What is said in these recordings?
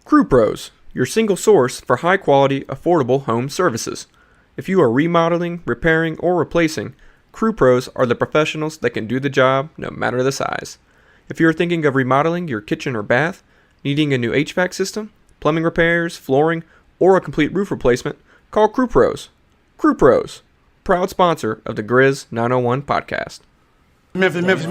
Crew Pros, your single source for high-quality, affordable home services. If you are remodeling, repairing, or replacing, Crew Pros are the professionals that can do the job no matter the size. If you are thinking of remodeling your kitchen or bath, needing a new HVAC system, plumbing repairs, flooring, or a complete roof replacement, call Crew Pros. Crew Pros, proud sponsor of the Grizz 901 podcast. Memphis. Nothing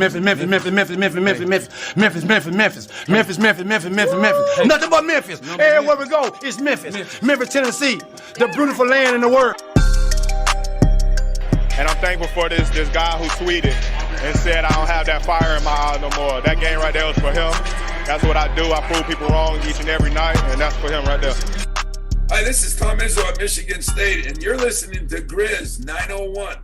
but Memphis. Everywhere we go, it's Memphis. Memphis, Tennessee, the beautiful land in the world. And I'm thankful for this guy who tweeted and said I don't have that fire in my eye no more. That game right there was for him. That's what I do. I prove people wrong each and every night, and that's for him right there. Hi, this is Tom Izzo at Michigan State, and you're listening to Grizz 901.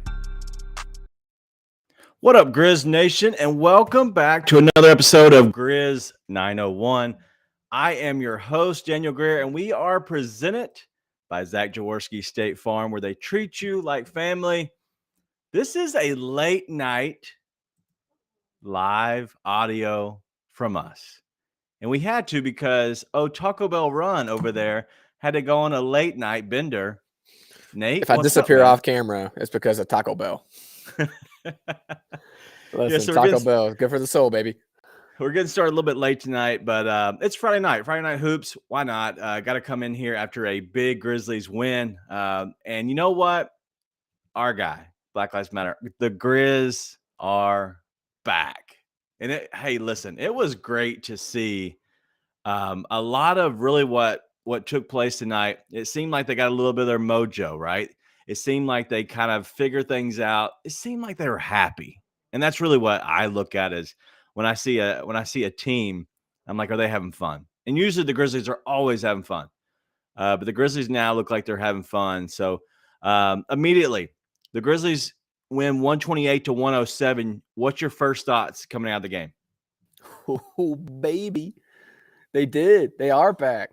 What up, Grizz Nation, and welcome back to another episode of Grizz 901. I am your host, Daniel Greer, and we are presented by Zach Jaworski State Farm, where they treat you like family. This is a late night live audio from us. And we had to because, Taco Bell Run over there had to go on a late night bender. Nate, If I disappear off camera, it's because of Taco Bell. Listen, Taco Bell, good for the soul, baby. We're getting started a little bit late tonight, but it's Friday night hoops. Why not? Got to come in here after a big Grizzlies win. And you know what? Our guy, Black Lives Matter, the Grizz are back. And hey, listen, it was great to see a lot of really what took place tonight. It seemed like they got a little bit of their mojo, right? It seemed like they kind of figured things out. It seemed like they were happy. And that's really what I look at is when I see a team, I'm like, are they having fun? And usually the Grizzlies are always having fun. But the Grizzlies now look like they're having fun. So immediately, the Grizzlies win 128-107. What's your first thoughts coming out of the game? Oh, baby. They did. They are back.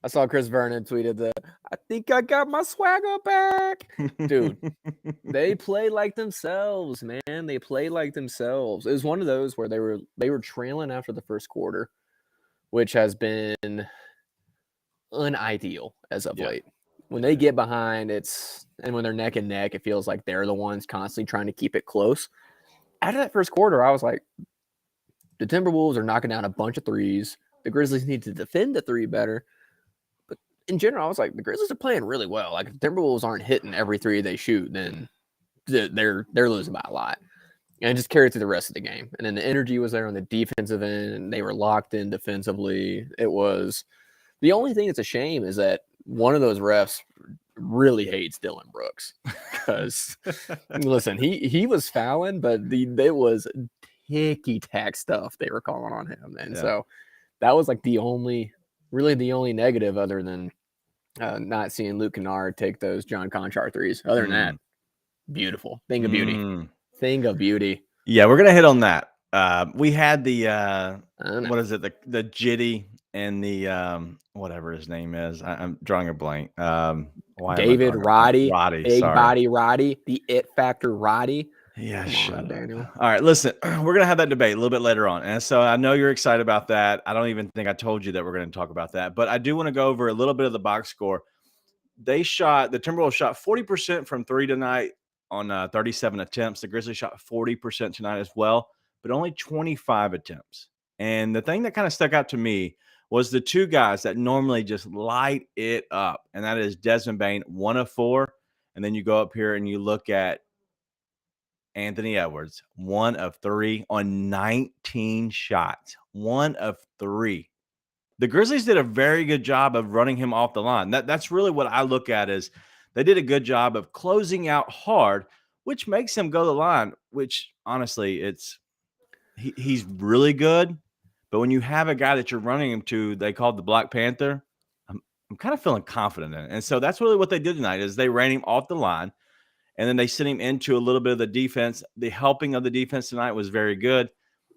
I saw Chris Vernon tweeted that, I think I got my swagger back. Dude, they play like themselves, man. They play like themselves. It was one of those where they were trailing after the first quarter, which has been unideal as of late. When they get behind, and when they're neck and neck, it feels like they're the ones constantly trying to keep it close. After that first quarter, I was like, the Timberwolves are knocking down a bunch of threes. The Grizzlies need to defend the three better. In general, I was like, the Grizzlies are playing really well. Like, if the Timberwolves aren't hitting every three they shoot, then they're losing by a lot. And just carried through the rest of the game. And then the energy was there on the defensive end, and they were locked in defensively. It was the only thing that's a shame is that one of those refs really hates Dylan Brooks because listen, he was fouling, but it was ticky-tack stuff they were calling on him, and so that was like the only negative other than not seeing Luke Kennard take those John Conchar threes. Other than that, beautiful. Thing of beauty. Thing of beauty. Yeah, we're going to hit on that. We had the, what is it? The Jitty and the, whatever his name is. I'm drawing a blank. David Roddy. Big body Roddy. The it factor Roddy. Yeah, shut up, Daniel. All right, listen, we're going to have that debate a little bit later on. And so I know you're excited about that. I don't even think I told you that we're going to talk about that. But I do want to go over a little bit of the box score. The Timberwolves shot 40% from three tonight on 37 attempts. The Grizzlies shot 40% tonight as well, but only 25 attempts. And the thing that kind of stuck out to me was the two guys that normally just light it up. And that is Desmond Bane, 1 of 4. And then you go up here and you look at Anthony Edwards, 1 of 3 on 19 shots. 1 of 3. The Grizzlies did a very good job of running him off the line. That's really what I look at is they did a good job of closing out hard, which makes him go to the line, which honestly, he's really good. But when you have a guy that you're running him to, they called the Black Panther, I'm kind of feeling confident in it. And so that's really what they did tonight is they ran him off the line. And then they sent him into a little bit of the defense. The helping of the defense tonight was very good.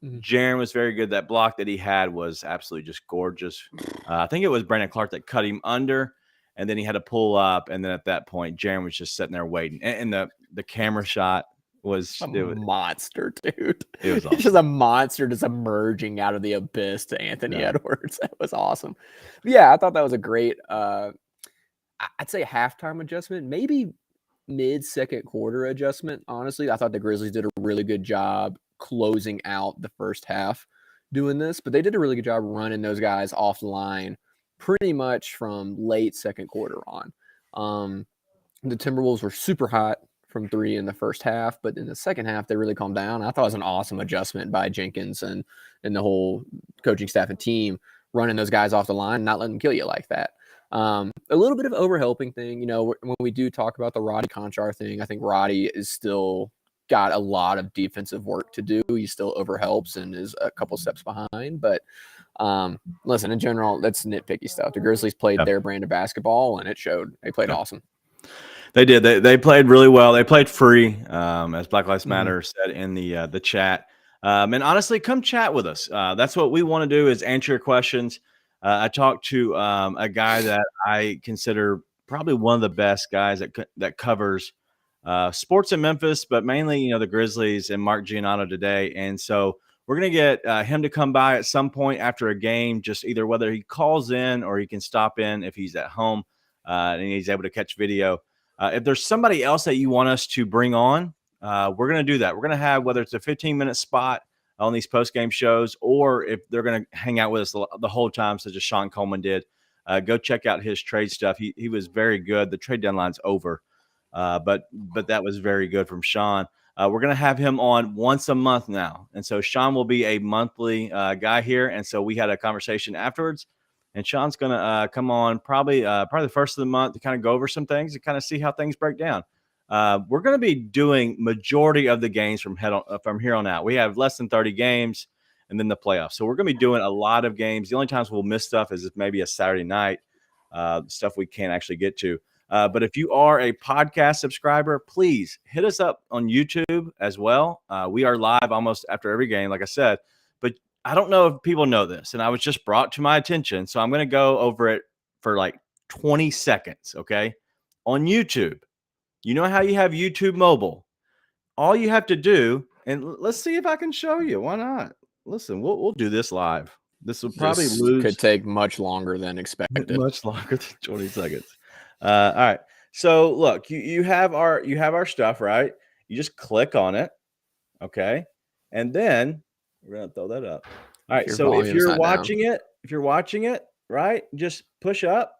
Jaren was very good. That block that he had was absolutely just gorgeous. I think it was Brandon Clark that cut him under, and then he had to pull up. And then at that point, Jaren was just sitting there waiting. And the camera shot, monster, dude. It was awesome. He's just a monster just emerging out of the abyss to Anthony Edwards. That was awesome. But yeah, I thought that was a great I'd say halftime adjustment, maybe mid-second quarter adjustment. Honestly, I thought the Grizzlies did a really good job closing out the first half doing this, but they did a really good job running those guys off the line pretty much from late second quarter on. The Timberwolves were super hot from three in the first half, but in the second half, they really calmed down. I thought it was an awesome adjustment by Jenkins and the whole coaching staff and team running those guys off the line, not letting them kill you like that. A little bit of overhelping thing, you know, when we do talk about the Roddy Conchar thing, I think Roddy is still got a lot of defensive work to do. He still overhelps and is a couple steps behind, but listen, in general, that's nitpicky stuff. The Grizzlies played their brand of basketball and it showed. They played awesome. They did. They played really well. They played free, as Black Lives Matter said in the chat. And honestly, come chat with us. That's what we want to do, is answer your questions. I talked to a guy that I consider probably one of the best guys that covers sports in Memphis, but mainly, you know, the Grizzlies, and Mark Giannotto today. And so we're going to get him to come by at some point after a game, just either whether he calls in or he can stop in if he's at home and he's able to catch video. If there's somebody else that you want us to bring on, we're going to do that. We're going to have, whether it's a 15-minute spot on these post-game shows, or if they're going to hang out with us the whole time, such as Sean Coleman did, go check out his trade stuff. He was very good. The trade deadline's over, but that was very good from Sean. We're going to have him on once a month now. And so Sean will be a monthly guy here. And so we had a conversation afterwards, and Sean's going to come on probably the first of the month to kind of go over some things and kind of see how things break down. We're going to be doing majority of the games from here on out. We have less than 30 games and then the playoffs. So we're going to be doing a lot of games. The only times we'll miss stuff is maybe a Saturday night, stuff we can't actually get to. But if you are a podcast subscriber, please hit us up on YouTube as well. We are live almost after every game, like I said. But I don't know if people know this, and I was just brought to my attention, so I'm going to go over it for like 20 seconds, okay? On YouTube, you know how you have YouTube mobile? All you have to do, and let's see if I can show you. Why not? Listen, we'll do this live. This will probably could take much longer than expected. Much longer than 20 seconds. All right. So look, you have our stuff, right? You just click on it, okay, and then we're gonna throw that up. All right. So if you're watching it, right, just push up,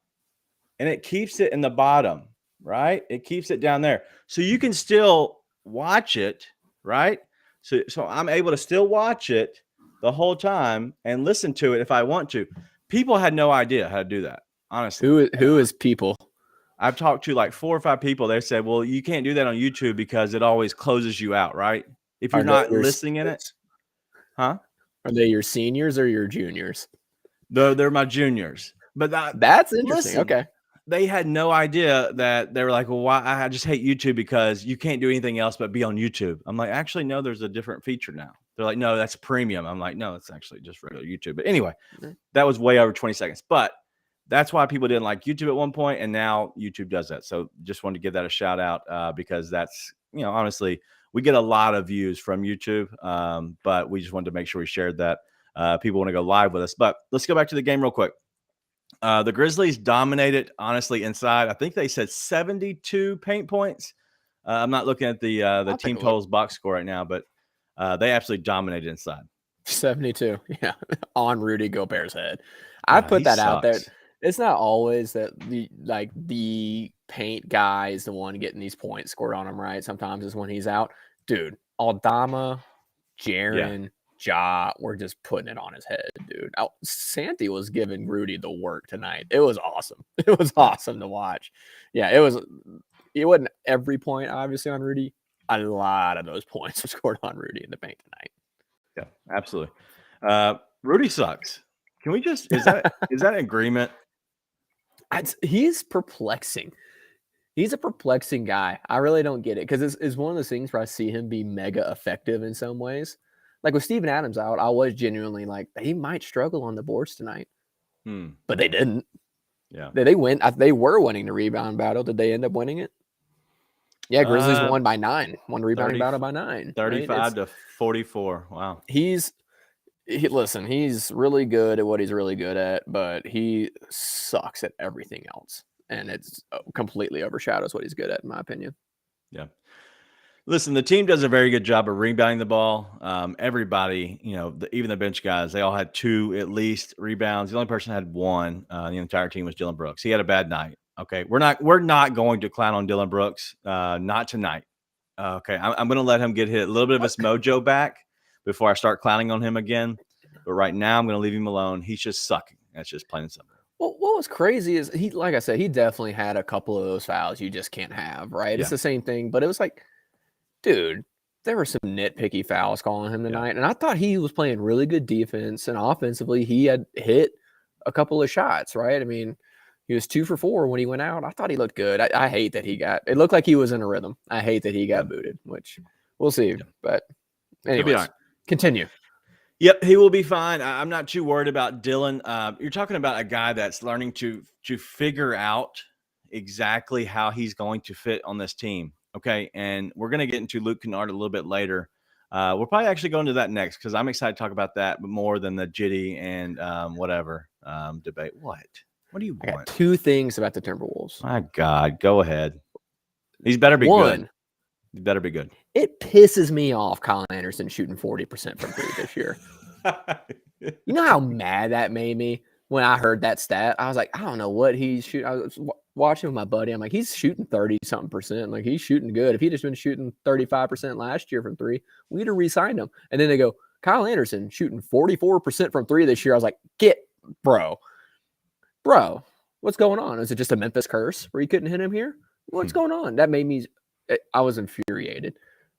and it keeps it in the bottom, right? It keeps it down there, so you can still watch it, right? So I'm able to still watch it the whole time and listen to it if I want to. People had no idea how to do that, honestly. Who is people? I've talked to like 4 or 5 people. They said, well, you can't do that on YouTube because it always closes you out, right? If you're not listening in it. Huh? Are they your seniors or your juniors? They're my juniors. But that's interesting. Listen, okay. They had no idea that they were like, well, why? I just hate YouTube because you can't do anything else but be on YouTube. I'm like, actually, no, there's a different feature now. They're like, no, that's premium. I'm like, no, it's actually just regular YouTube. But anyway, that was way over 20 seconds. But that's why people didn't like YouTube at one point, and now YouTube does that. So just wanted to give that a shout out because that's, honestly, we get a lot of views from YouTube, but we just wanted to make sure we shared that. People want to go live with us. But let's go back to the game real quick. The Grizzlies dominated, honestly, inside. I think they said 72 paint points. I'm not looking at the team totals box score right now, but they absolutely dominated inside. 72, yeah, on Rudy Gobert's head. I put that out there. It's not always that the paint guy is the one getting these points scored on him, right? Sometimes it's when he's out. Dude, Aldama, Jaren, Ja were just putting it on his head, dude. Santi was giving Rudy the work tonight. It was awesome. It was awesome to watch. Yeah, it wasn't every point, obviously, on Rudy. A lot of those points were scored on Rudy in the paint tonight. Yeah, absolutely. Rudy sucks. Can we just is that an agreement? He's perplexing. He's a perplexing guy. I really don't get it because it's one of those things where I see him be mega effective in some ways. Like with Steven Adams out, I was genuinely like, they might struggle on the boards tonight, but they didn't. Yeah, they win. They were winning the rebound battle. Did they end up winning it? Yeah, Grizzlies won by 9. Won the rebounding 30 battle by 9. 35 to 44. Wow. He's really good at what he's really good at, but he sucks at everything else. And it's completely overshadows what he's good at, in my opinion. Yeah. Listen, the team does a very good job of rebounding the ball. Everybody, even the bench guys, they all had 2 at least rebounds. The only person that had 1, the entire team, was Dylan Brooks. He had a bad night. Okay, we're not going to clown on Dylan Brooks. Not tonight. Okay, I'm going to let him get hit a little bit of his mojo back before I start clowning on him again. But right now, I'm going to leave him alone. He's just sucking. That's just plain and simple. Well, what was crazy is like I said, he definitely had a couple of those fouls you just can't have, right? Yeah. It's the same thing, but it was like, dude, there were some nitpicky fouls calling him tonight, and I thought he was playing really good defense, and offensively, he had hit a couple of shots, right? I mean, he was 2 for 4 when he went out. I thought he looked good. I hate that it looked like he was in a rhythm. I hate that he got booted, which we'll see. But anyways, continue. Yep, he will be fine. I'm not too worried about Dylan. You're talking about a guy that's learning to figure out exactly how he's going to fit on this team. Okay, and we're going to get into Luke Kennard a little bit later. We'll probably actually go into that next because I'm excited to talk about that, but more than the Jitty and whatever debate. What do you want? I got 2 things about the Timberwolves. My God, go ahead. These better be good. He better be good. It pisses me off Kyle Anderson shooting 40% from 3 this year. You know how mad that made me when I heard that stat? I was like, I don't know what he's shooting. I was watching with my buddy. I'm like, he's shooting 30-something%. Like, he's shooting good. If he'd just been shooting 35% last year from 3, we'd have re-signed him. And then they go, Kyle Anderson shooting 44% from 3 this year. I was like, bro, what's going on? Is it just a Memphis curse where you couldn't hit him here? What's going on? That made me, I was infuriated.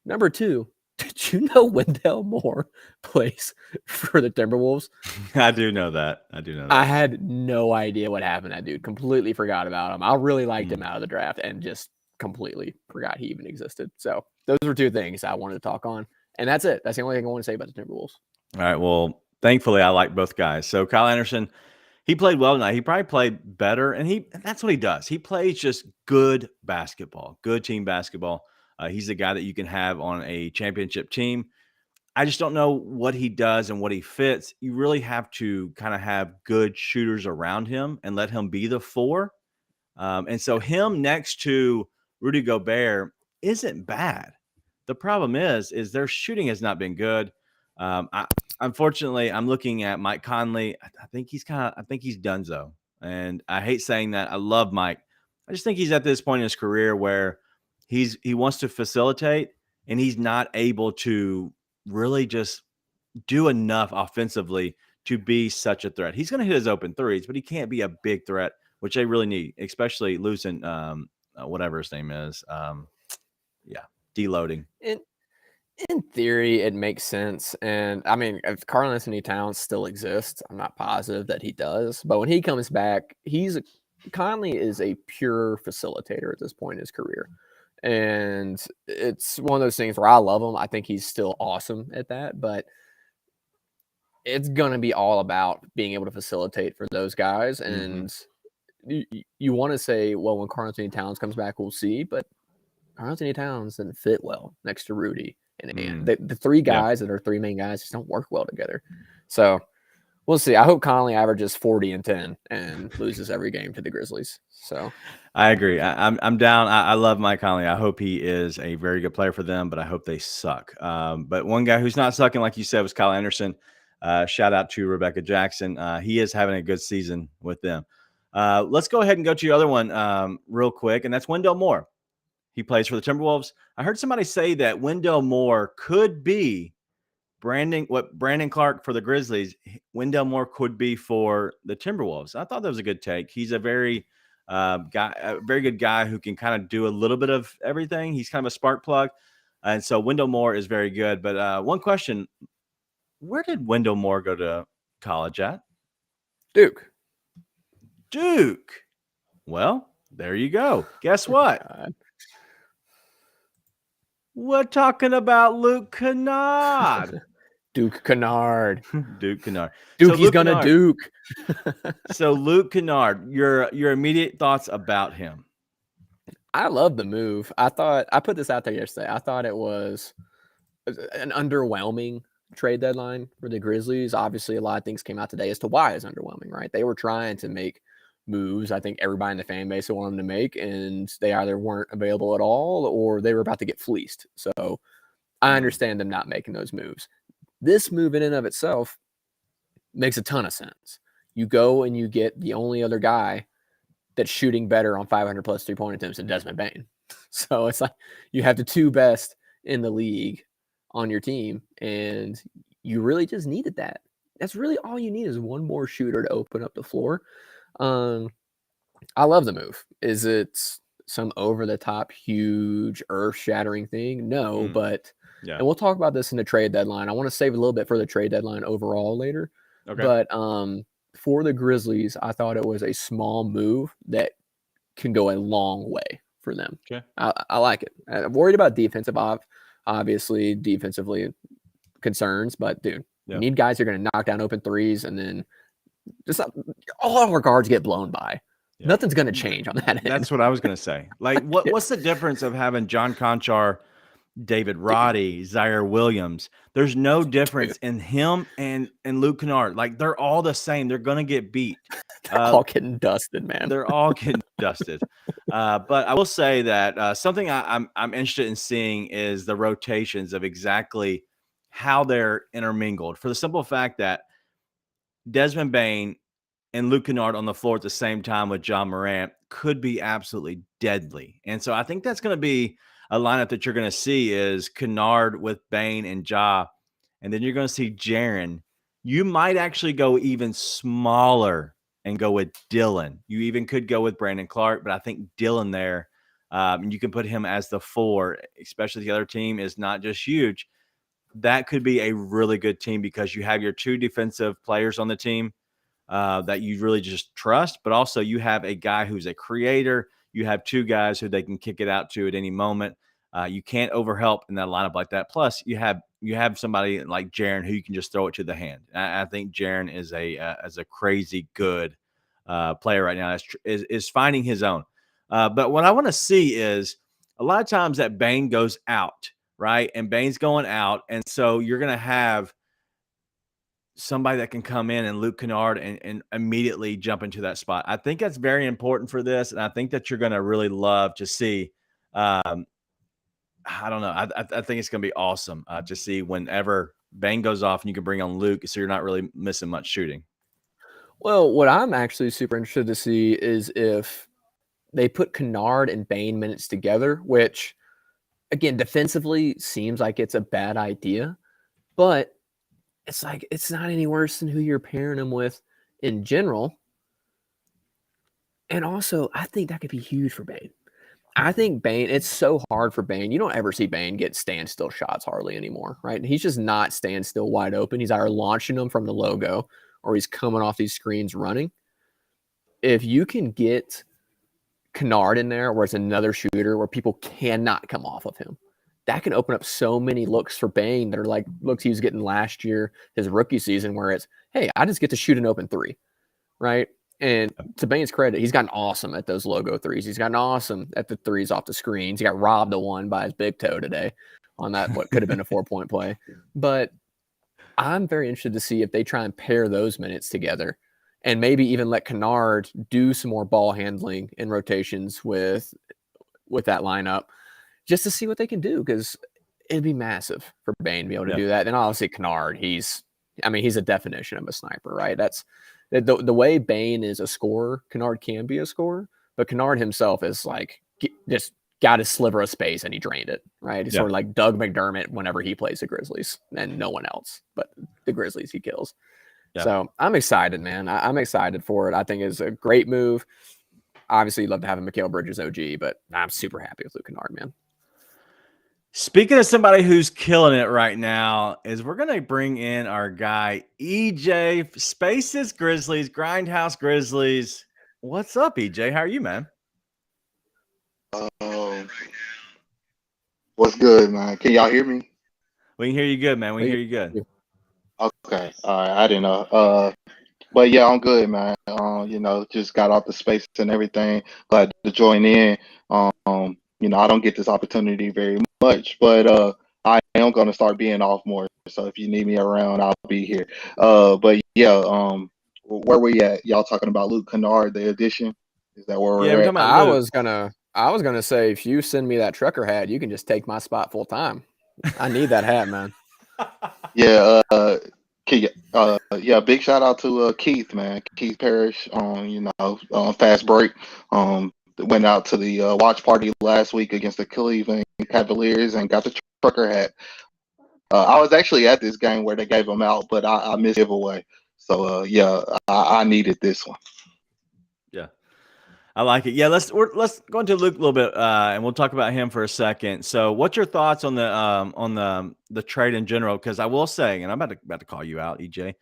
Number 2, did you know Wendell Moore plays for the Timberwolves? I do know that. I had no idea what happened to that dude. Completely forgot about him. I really liked him out of the draft and just completely forgot he even existed. So those were 2 things I wanted to talk on. And that's it. That's the only thing I want to say about the Timberwolves. All right. Well, thankfully, I like both guys. So Kyle Anderson, he played well tonight. He probably played better, and that's what he does. He plays just good basketball, good team basketball. He's the guy that you can have on a championship team. I just don't know what he does and what he fits. You really have to kind of have good shooters around him and let him be the 4. And so him next to Rudy Gobert isn't bad. The problem is their shooting has not been good. Unfortunately, I'm looking at Mike Conley. I think he's donezo. And I hate saying that. I love Mike. I just think he's at this point in his career where he wants to facilitate and he's not able to really just do enough offensively to be such a threat. He's going to hit his open threes, but he can't be a big threat, which they really need, especially losing whatever his name is. Deloading. In theory, it makes sense. And I mean, if Karl-Anthony Towns still exists, I'm not positive that he does. But when he comes back, Conley is a pure facilitator at this point in his career. And it's one of those things where I love him. I think he's still awesome at that. But it's going to be all about being able to facilitate for those guys. And you want to say, well, when Karl-Anthony Towns comes back, we'll see. But Karl-Anthony Towns didn't fit well next to Rudy. And the 3 guys that are 3 main guys just don't work well together. So we'll see. I hope Conley averages 40 and 10 and loses every game to the Grizzlies. So I agree. I'm down. I love Mike Conley. I hope he is a very good player for them, but I hope they suck. But one guy who's not sucking, like you said, was Kyle Anderson. Shout out to Rebecca Jackson. He is having a good season with them. Let's go ahead and go to your other one real quick, and that's Wendell Moore. He plays for the Timberwolves. I heard somebody say that Wendell Moore could be Brandon Clark for the Grizzlies. Wendell Moore could be for the Timberwolves. I thought that was a good take. He's a very good guy who can kind of do a little bit of everything. He's kind of a spark plug. And so Wendell Moore is very good. But one question, where did Wendell Moore go to college at? Duke. Well, there you go. Guess what? We're talking about Luke Kennard. Duke Kennard. Duke, he's going to Duke. So Luke Kennard, your immediate thoughts about him? I love the move. I put this out there yesterday. I thought it was an underwhelming trade deadline for the Grizzlies. Obviously, a lot of things came out today as to why it's underwhelming, right? They were trying to make moves. I think everybody in the fan base wanted them to make, and they either weren't available at all or they were about to get fleeced. So I understand them not making those moves. This move in and of itself makes a ton of sense. You go and you get the only other guy that's shooting better on 500 plus 3-point attempts than Desmond Bane. So it's like you have the two best in the league on your team, and you really just needed that. That's really all you need is one more shooter to open up the floor. I love the move. Is it some over-the-top, huge, earth-shattering thing? No, but yeah. And we'll talk about this in the trade deadline. I want to save a little bit for the trade deadline overall later. Okay. But for the Grizzlies, I thought it was a small move that can go a long way for them. Okay. I like it. I'm worried about defensive, obviously, defensively concerns, but dude, you need guys who are going to knock down open threes, and then just all of our guards get blown by. Yeah. Nothing's going to change on that end. That's what I was going to say. Like, what's the difference of having John Conchar, David Roddy, Zaire Williams? There's no difference in him and Luke Kennard. Like, they're all the same. They're going to get beat. They're all getting dusted, man. They're all getting dusted. But I will say that something I'm interested in seeing is the rotations of exactly how they're intermingled, for the simple fact that Desmond Bane and Luke Kennard on the floor at the same time with John Morant could be absolutely deadly. And so I think that's going to be a lineup that you're going to see is Kennard with Bane and Ja. And then you're going to see Jaren. You might actually go even smaller and go with Dylan. You even could go with Brandon Clark, but I think Dylan there, and you can put him as the 4, especially if the other team is not just huge. That could be a really good team because you have your 2 defensive players on the team that you really just trust, but also you have a guy who's a creator. You have 2 guys who they can kick it out to at any moment. You can't overhelp in that lineup like that. Plus, you have somebody like Jaren who you can just throw it to the hand. I think Jaren is a crazy good player right now. Is finding his own. But what I want to see is a lot of times that Bane goes out, right? And Bane's going out, and so you're going to have somebody that can come in and Luke Kennard and immediately jump into that spot. I think that's very important for this, and I think that you're going to really love to see. I don't know. I think it's going to be awesome to see whenever Bane goes off and you can bring on Luke, so you're not really missing much shooting. Well, what I'm actually super interested to see is if they put Kennard and Bane minutes together, which, again, defensively seems like it's a bad idea, but it's like it's not any worse than who you're pairing them with in general. And also, I think that could be huge for Bane. I think Bane, it's so hard for Bane. You don't ever see Bane get standstill shots hardly anymore, right? He's just not standstill wide open. He's either launching them from the logo or he's coming off these screens running. If you can get Kennard in there where it's another shooter where people cannot come off of him, that can open up so many looks for Bane that are like looks he was getting last year, his rookie season, where it's, hey, I just get to shoot an open 3, right? And to Bane's credit, he's gotten awesome at those logo 3s. He's gotten awesome at the 3s off the screens. He got robbed of one by his big toe today on that, what could have been a 4-point play. But I'm very interested to see if they try and pair those minutes together and maybe even let Kennard do some more ball handling and rotations with that lineup just to see what they can do, because it'd be massive for Bane to be able to do that. And obviously Kennard, he's a definition of a sniper, right? That's the way Bane is a scorer. Kennard can be a scorer, but Kennard himself is like just got his sliver of space and he drained it, right? He's sort of like Doug McDermott whenever he plays the Grizzlies, and no one else but the Grizzlies he kills. So I'm excited, man. I'm excited for it. I think it's a great move. Obviously, you'd love to have a Mikal Bridges OG, but I'm super happy with Luke Kennard, man. Speaking of somebody who's killing it right now, is we're going to bring in our guy, EJ, Spaces Grizzlies, Grindhouse Grizzlies. What's up, EJ? How are you, man? What's good, man? Can y'all hear me? We can hear you good, man. We can hear you good. Okay. All right. I didn't know. But yeah, I'm good, man. Just got off the space and everything. Glad to join in. I don't get this opportunity very much, but I am gonna start being off more. So if you need me around, I'll be here. But yeah, where we at? Y'all talking about Luke Kennard, the addition? Is that where Yeah, we're we're at? talking about I Luke. was gonna say, if you send me that trucker hat, you can just take my spot full time. I need that hat, man. Yeah, big shout out to Keith, man. Keith Parrish fast break. Went out to the watch party last week against the Cleveland Cavaliers and got the trucker hat. I was actually at this game where they gave them out, but I missed the giveaway. So I needed this one. Yeah, I like it. Yeah, let's go into Luke a little bit, and we'll talk about him for a second. So, what's your thoughts on the trade in general? Because I will say, and I'm about to call you out, EJ,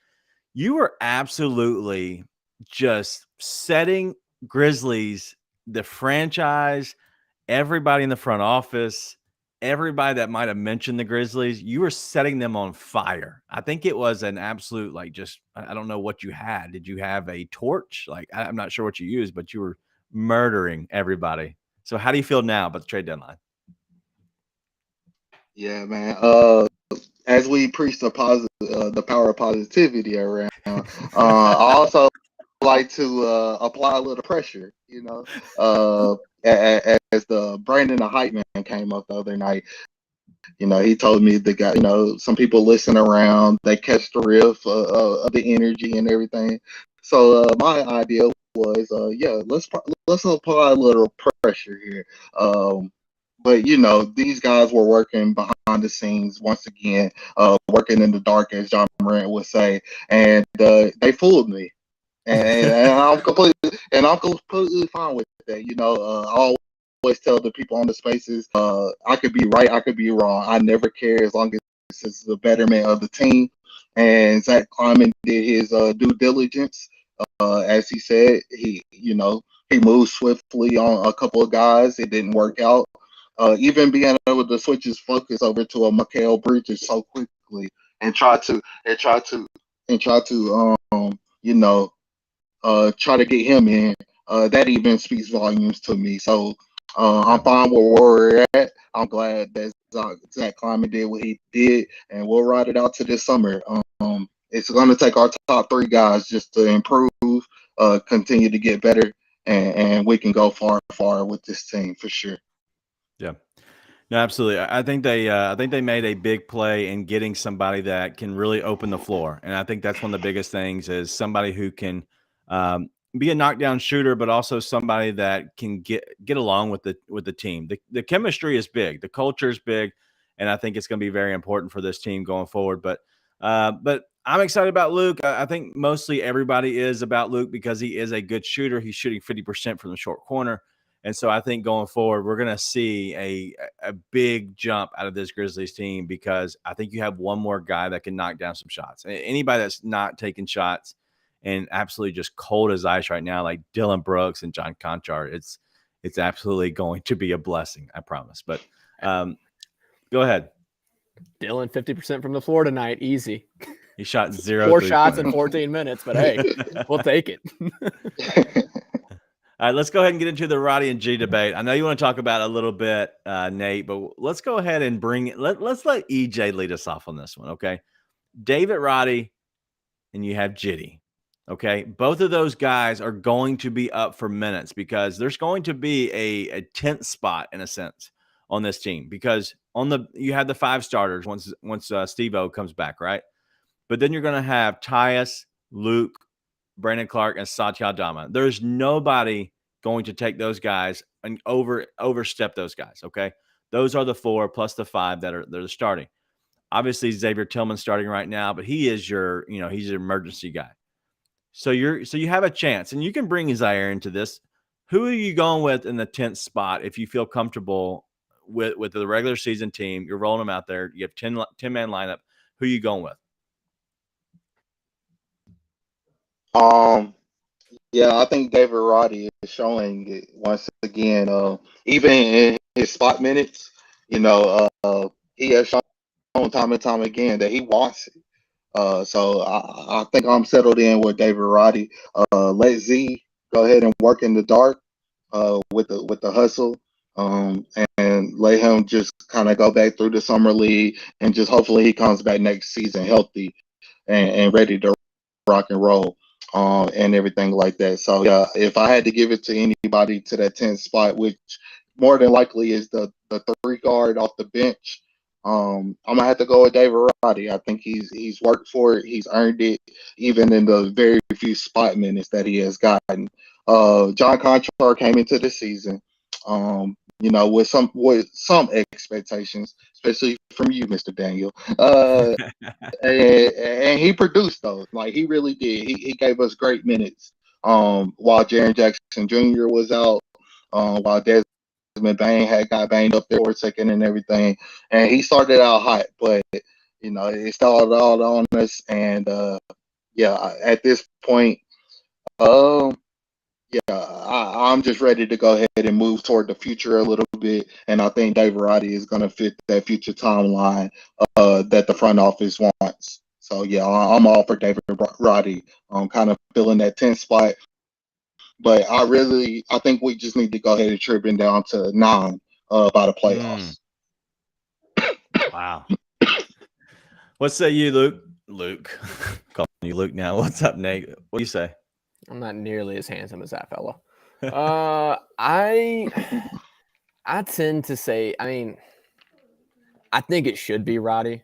you were absolutely just setting Grizzlies, the franchise, everybody in the front office, everybody that might have mentioned the Grizzlies, you were setting them on fire. I think it was an absolute, I don't know what you had. Did you have a torch? I'm not sure what you used, but you were murdering everybody. So how do you feel now about the trade deadline? Yeah, man. As we preach the power of positivity around, I also like to apply a little pressure. As the Brandon the hype man came up the other night, he told me the guy, some people listen around, they catch the riff of the energy and everything. So my idea was, let's apply a little pressure here. But these guys were working behind the scenes once again, working in the dark, as John Morant would say, and they fooled me, and I'm completely fine with that. I always tell the people on the spaces, I could be right, I could be wrong. I never care as long as it's the betterment of the team. And Zach Kleiman did his due diligence, as he said. He moved swiftly on a couple of guys. It didn't work out. Even being able to switch his focus over to a Mikal Bridges so quickly and try to try to get him in. That even speaks volumes to me. So I'm fine with where we're at. I'm glad that Zach Kleiman did what he did, and we'll ride it out to this summer. It's going to take our top three guys just to improve, continue to get better, and we can go far with this team for sure. Yeah. No, absolutely. I think they made a big play in getting somebody that can really open the floor, and I think that's one of the biggest things is somebody who can be a knockdown shooter, but also somebody that can get along with the team. The chemistry is big, the culture is big, and I think it's going to be very important for this team going forward. But I'm excited about Luke. I think mostly everybody is about Luke because he is a good shooter. He's shooting 50% from the short corner. And so I think going forward, we're going to see a big jump out of this Grizzlies team because I think you have one more guy that can knock down some shots. Anybody that's not taking shots and absolutely just cold as ice right now, like Dylan Brooks and John Conchar, it's absolutely going to be a blessing, I promise. But go ahead. Dylan, 50% from the floor tonight, easy. He shot 0 4 shots in 14 minutes, but hey, we'll take it. All right, let's go ahead and get into the Roddy and G debate. I know you want to talk about it a little bit, Nate, but let's go ahead and bring it. Let's let EJ lead us off on this one, okay? David Roddy and you have Jitty, okay? Both of those guys are going to be up for minutes because there's going to be a 10th spot in a sense on this team because you have the 5 starters once Steve-O comes back, right? But then you're going to have Tyus, Luke, Brandon Clark, and Satya Adama. There's nobody going to take those guys and overstep those guys, okay? Those are the 4 plus the 5 they're starting. Obviously, Xavier Tillman's starting right now, but he is he's your emergency guy. So you have a chance, and you can bring Zaire into this. Who are you going with in the 10th spot if you feel comfortable with the regular season team? You're rolling them out there. You have 10-man lineup. Who are you going with? Yeah, I think David Roddy is showing it once again. Even in his spot minutes, he has shown time and time again that he wants it. So I think I'm settled in with David Roddy. Let Z go ahead and work in the dark with the hustle, and let him just kind of go back through the summer league, and just hopefully he comes back next season healthy and ready to rock and roll, and everything like that. So yeah, if I had to give it to anybody to that 10th spot, which more than likely is the 3 guard off the bench, I'm gonna have to go with David Roddy. I think he's worked for it, he's earned it, even in the very few spot minutes that he has gotten. John Conchar came into the season, with some expectations, especially from you, Mr. Daniel. And he produced those. Like, he really did. He gave us great minutes. While Jaren Jackson Jr. was out, while Desmond Bain had got banged up there for a second and everything, and he started out hot, but it started all on us. And at this point, I'm just ready to go ahead and move toward the future a little bit, and I think David Roddy is going to fit that future timeline that the front office wants. So yeah, I'm all for David Roddy. Kind of filling that 10th spot, but I think we just need to go ahead and trip him down to 9 by the playoffs. Wow. What say you, Luke? Luke, calling you Luke now. What's up, Nate? What do you say? I'm not nearly as handsome as that fella. I tend to say, I think it should be Roddy.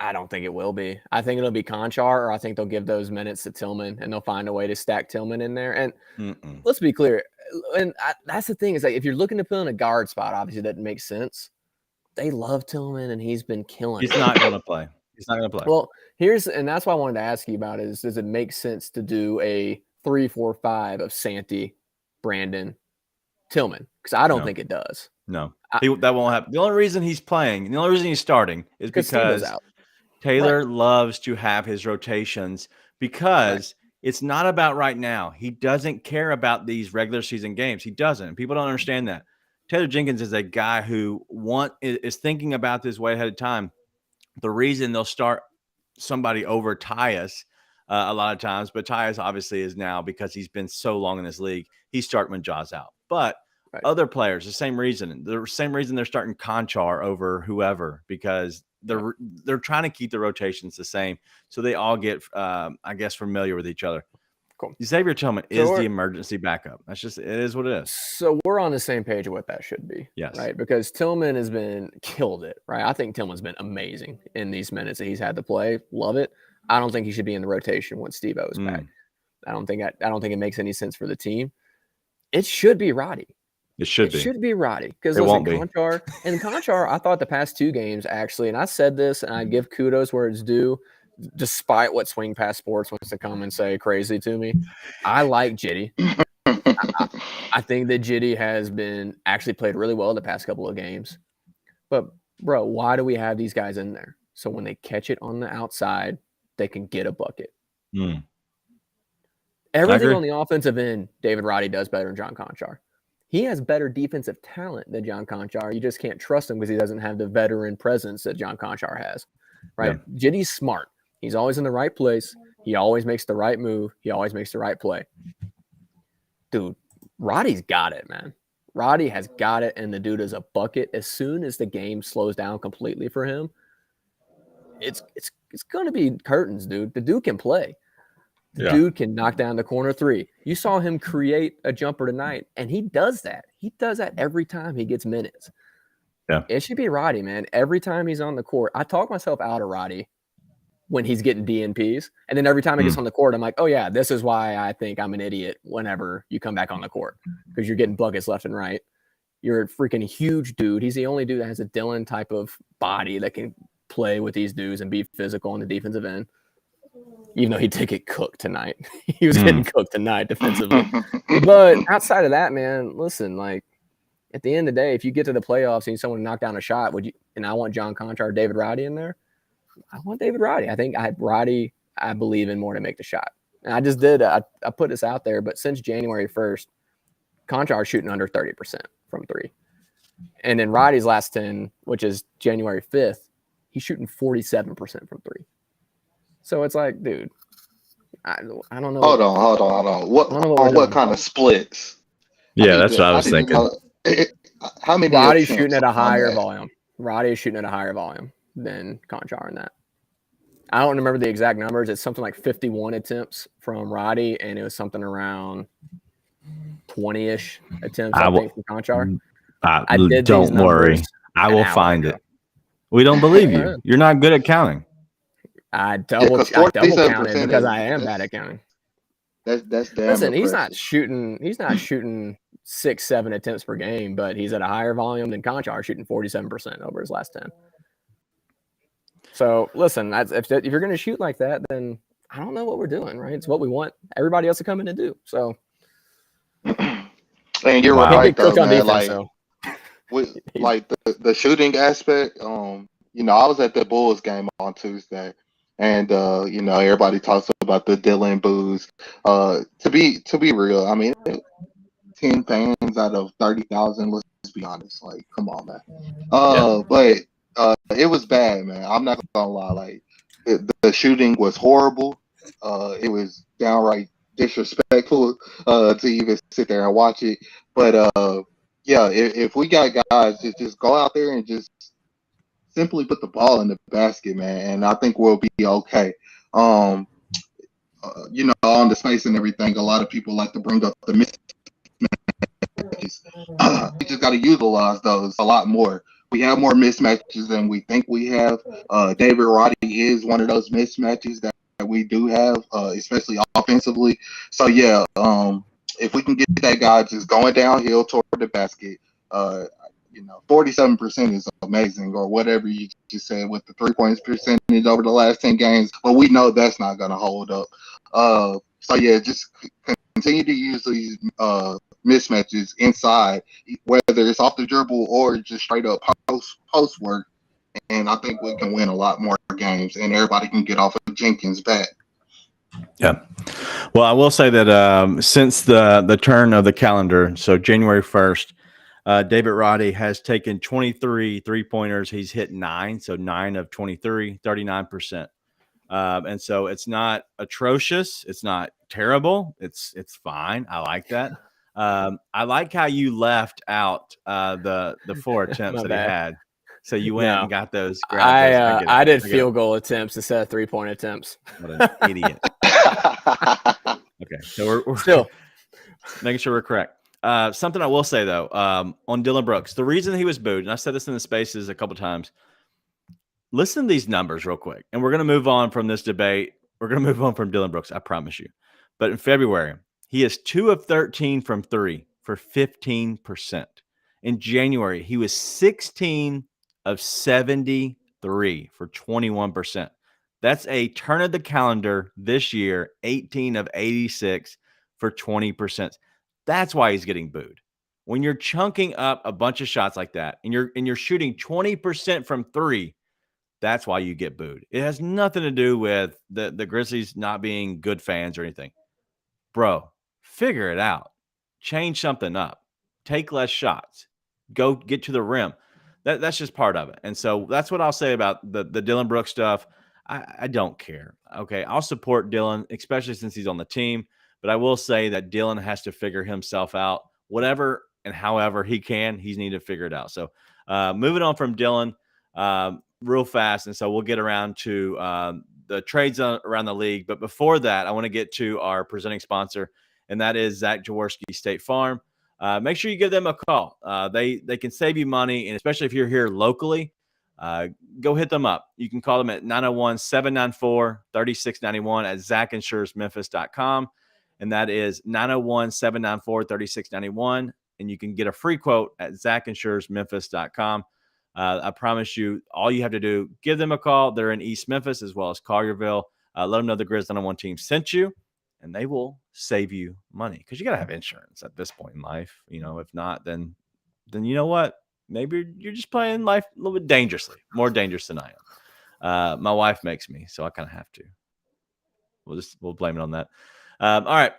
I don't think it will be. I think it'll be Conchar, or I think they'll give those minutes to Tillman, and they'll find a way to stack Tillman in there. And let's be clear, and that's the thing, is like, if you're looking to fill in a guard spot, obviously that makes sense. They love Tillman, and he's been killing. He's not going to play. He's not going to play. Well, and that's what I wanted to ask you about is, does it make sense to do a 3-4-5 of Santi, Brandon, Tillman? Because I don't think it does. No, that won't happen. The only reason he's playing, the only reason he's starting is because Taylor loves to have his rotations, because it's not about right now. He doesn't care about these regular season games. He doesn't. People don't understand that. Taylor Jenkins is a guy who is thinking about this way ahead of time. The reason they'll start somebody over Tyus a lot of times, but Tyus obviously is now, because he's been so long in this league, he's starting when Jaw's out. But other players, the same reason. The same reason they're starting Conchar over whoever, because they're trying to keep the rotations the same, so they all get, familiar with each other. Cool. Xavier Tillman is the emergency backup. It is what it is. So we're on the same page of what that should be. Yes. Right. Because Tillman has killed it. Right. I think Tillman's been amazing in these minutes that he's had to play. Love it. I don't think he should be in the rotation when Steve-O is back. I don't think it makes any sense for the team. It should be Roddy. It should be Roddy. Because Conchar, I thought the past 2 games actually, and I said this, and I give kudos where it's due, despite what Swing Pass Sports wants to come and say crazy to me. I like Jitty. I think that Jitty has been actually played really well the past couple of games. But, bro, why do we have these guys in there? So when they catch it on the outside, they can get a bucket. Everything on the offensive end, David Roddy does better than John Conchar. He has better defensive talent than John Conchar. You just can't trust him because he doesn't have the veteran presence that John Conchar has. Right? Yeah. Jitty's smart. He's always in the right place. He always makes the right move. He always makes the right play. Dude, Roddy's got it, man. Roddy has got it, and the dude is a bucket. As soon as the game slows down completely for him, it's going to be curtains, dude. The dude can play. The dude can knock down the corner 3. You saw him create a jumper tonight, and he does that. He does that every time he gets minutes. Yeah. It should be Roddy, man. Every time he's on the court, I talk myself out of Roddy when he's getting DNPs. And then every time he gets on the court, I'm like, oh, yeah, this is why I think I'm an idiot whenever you come back on the court, because you're getting buckets left and right. You're a freaking huge dude. He's the only dude that has a Dillon type of body that can play with these dudes and be physical on the defensive end. Even though he did get cooked tonight. He was getting cooked tonight defensively. But outside of that, man, listen, like, at the end of the day, if you get to the playoffs and you need someone to knock down a shot, and I want John Conchar or David Roddy in there, I want David Roddy. I think Roddy, I believe in more to make the shot. And I just did, I put this out there, but since January 1st, Conchar is shooting under 30% from 3. And then Roddy's last 10, which is January 5th, he's shooting 47% from three. So it's like, dude, I don't know. Hold on. What kind of splits? Yeah, that's what I was thinking. How many? Roddy's shooting at a higher volume. Roddy is shooting at a higher volume than Conchar in that. I don't remember the exact numbers. It's something like 51 attempts from Roddy, and it was something around 20-ish attempts, I think, from Conchar. I did. Don't worry. I will find it. We don't believe you. You're not good at counting. I double counted because I am bad at counting. That's damn Listen, he's impressive. not shooting 6-7 attempts per game, but he's at a higher volume than Conchar, shooting 47% over his last 10. So listen, if you're going to shoot like that, then I don't know what we're doing, right? It's what we want everybody else to come in and do. So, and you're right, though, man. Defense, like the shooting aspect. You know, I was at the Bulls game on Tuesday, and you know, everybody talks about the Dylan boos. To be real, I mean, 10 fans out of 30,000. Let's be honest. Like, come on, man. But it was bad, man. I'm not gonna lie. Like, the shooting was horrible. It was downright disrespectful to even sit there and watch it. But yeah, if we got guys just go out there and just simply put the ball in the basket, man, and I think we'll be okay. You know, on the space and everything, a lot of people like to bring up the mismatches. We just got to utilize those a lot more. We have more mismatches than we think we have. David Roddy is one of those mismatches that we do have, especially offensively. So yeah, if we can get that guy just going downhill toward the basket, you know, 47% is amazing, or whatever you just said with the 3-point percentage over the last 10 games. But we know that's not going to hold up. So yeah, just continue to use these mismatches inside, whether it's off the dribble or just straight up post work, and I think we can win a lot more games, and everybody can get off of Jenkins' back. Yeah. Well, I will say that since the turn of the calendar, so January 1st, David Roddy has taken 23 3-pointers. He's hit 9, so 9 of 23, 39%. And so it's not atrocious. It's not terrible. It's fine. I like that. I like how you left out the 4 attempts that he had. So you went and got those. I did field goal attempts instead of 3-point attempts. What an idiot. Okay, so we're still making sure we're correct. Something I will say, though, on Dylan Brooks, the reason he was booed, and I said this in the spaces a couple times, listen to these numbers real quick, and we're going to move on from this debate. We're going to move on from Dylan Brooks, I promise you. But in February, he is 2 of 13 from 3 for 15%. In January, he was 16 of 73 for 21%. That's a turn of the calendar this year, 18 of 86 for 20%. That's why he's getting booed. When you're chunking up a bunch of shots like that and you're shooting 20% from 3, that's why you get booed. It has nothing to do with the Grizzlies not being good fans or anything. Bro, figure it out. Change something up. Take less shots. Go get to the rim. That's just part of it. And so that's what I'll say about the Dylan Brooks stuff. I don't care. Okay, I'll support Dylan, especially since he's on the team. But I will say that Dylan has to figure himself out. Whatever and however he can, he's need to figure it out. So moving on from Dylan real fast. And so we'll get around to the trades around the league. But before that, I want to get to our presenting sponsor, and that is Zach Jaworski State Farm. Make sure you give them a call. They can save you money, and especially if you're here locally, go hit them up. You can call them at 901-794-3691 at zachinsuresmemphis.com. And that is 901-794-3691. And you can get a free quote at zachinsuresmemphis.com. I promise you, all you have to do, give them a call. They're in East Memphis as well as Collierville. Let them know the Grizz 901 team sent you, and they will save you money, because you got to have insurance at this point in life. You know, if not, then you know what? Maybe you're just playing life a little bit dangerously, more dangerous than I am. My wife makes me, so I kind of have to. We'll blame it on that. All right,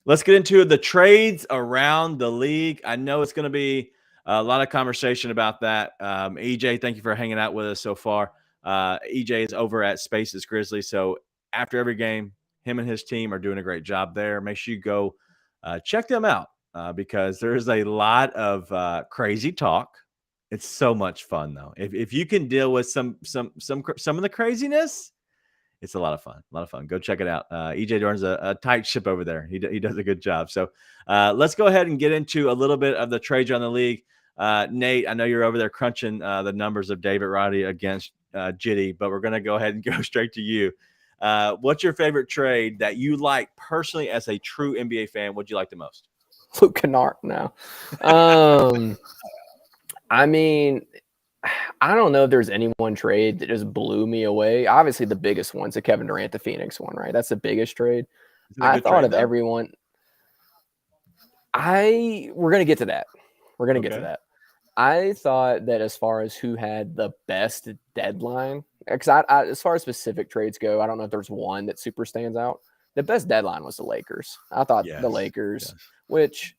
let's get into the trades around the league. I know it's going to be a lot of conversation about that. EJ, thank you for hanging out with us so far. EJ is over at Spaces Grizzlies. So after every game, him and his team are doing a great job there. Make sure you go check them out because there's a lot of crazy talk. It's so much fun though. If you can deal with some of the craziness, it's a lot of fun. A lot of fun. Go check it out. EJ Dorn's a tight ship over there. He does a good job. So let's go ahead and get into a little bit of the trades around the league. Nate, I know you're over there crunching the numbers of David Roddy against Jitty, but we're going to go ahead and go straight to you. What's your favorite trade that you like personally as a true NBA fan? What'd you like the most? Luke Kennard now. I mean, I don't know if there's any one trade that just blew me away. Obviously, the biggest one's the Kevin Durant to Phoenix one, right? That's the biggest trade. I thought of everyone. We're gonna get to that. We're gonna get to that. I thought that as far as who had the best deadline, because I as far as specific trades go, I don't know if there's one that super stands out. The best deadline was the Lakers. I thought the Lakers, which,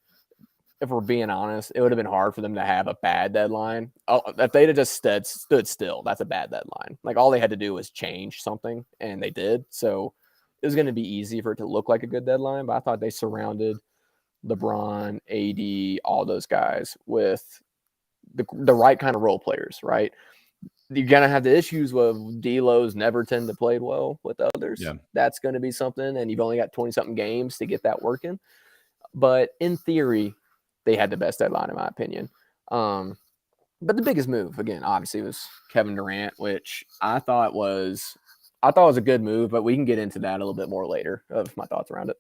if we're being honest, it would have been hard for them to have a bad deadline. Oh, if they'd have just stood still, that's a bad deadline. Like, all they had to do was change something, and they did. So it was going to be easy for it to look like a good deadline, but I thought they surrounded LeBron, AD, all those guys with the right kind of role players, right? You're going to have the issues with D'Lo's never tend to play well with others. Yeah. That's going to be something, and you've only got 20-something games to get that working. But in theory, they had the best deadline, in my opinion. But the biggest move, again, obviously, was Kevin Durant, which I thought was a good move, but we can get into that a little bit more later of my thoughts around it.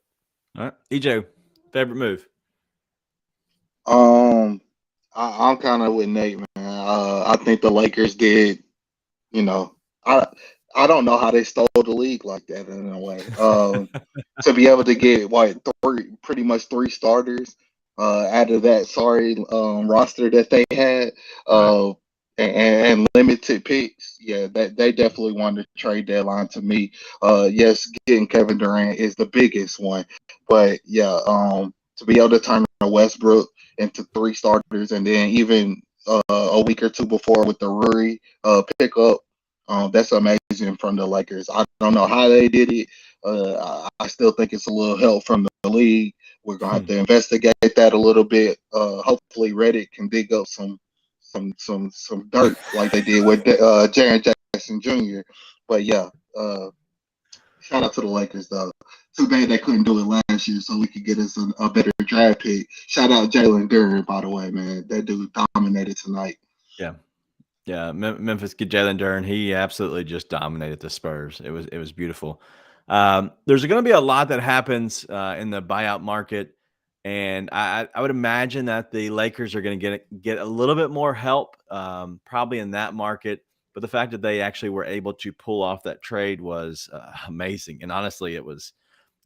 All right. EJ, favorite move? I'm kind of with Nate, man. I think the Lakers did, I don't know how they stole the league like that in a way. To be able to get pretty much three starters out of that roster that they had, and limited picks. Yeah, that they definitely won the trade deadline to me. Yes, getting Kevin Durant is the biggest one, but yeah, to be able to turn Westbrook into three starters, and then even a week or two before with the Ruri pickup, that's amazing from the Lakers. I don't know how they did it. I still think it's a little help from the league. We're gonna have to investigate that a little bit. Hopefully, Reddit can dig up some dirt like they did with Jaren Jackson Jr. But yeah, shout out to the Lakers though. Too bad they couldn't do it last year, so we could get us a better draft pick. Shout out Jalen Duren, by the way, man. That dude dominated tonight. Yeah. Memphis get Jalen Duren. He absolutely just dominated the Spurs. It was beautiful. There's going to be a lot that happens in the buyout market, and I would imagine that the Lakers are going to get a little bit more help, probably in that market. But the fact that they actually were able to pull off that trade was amazing. And honestly,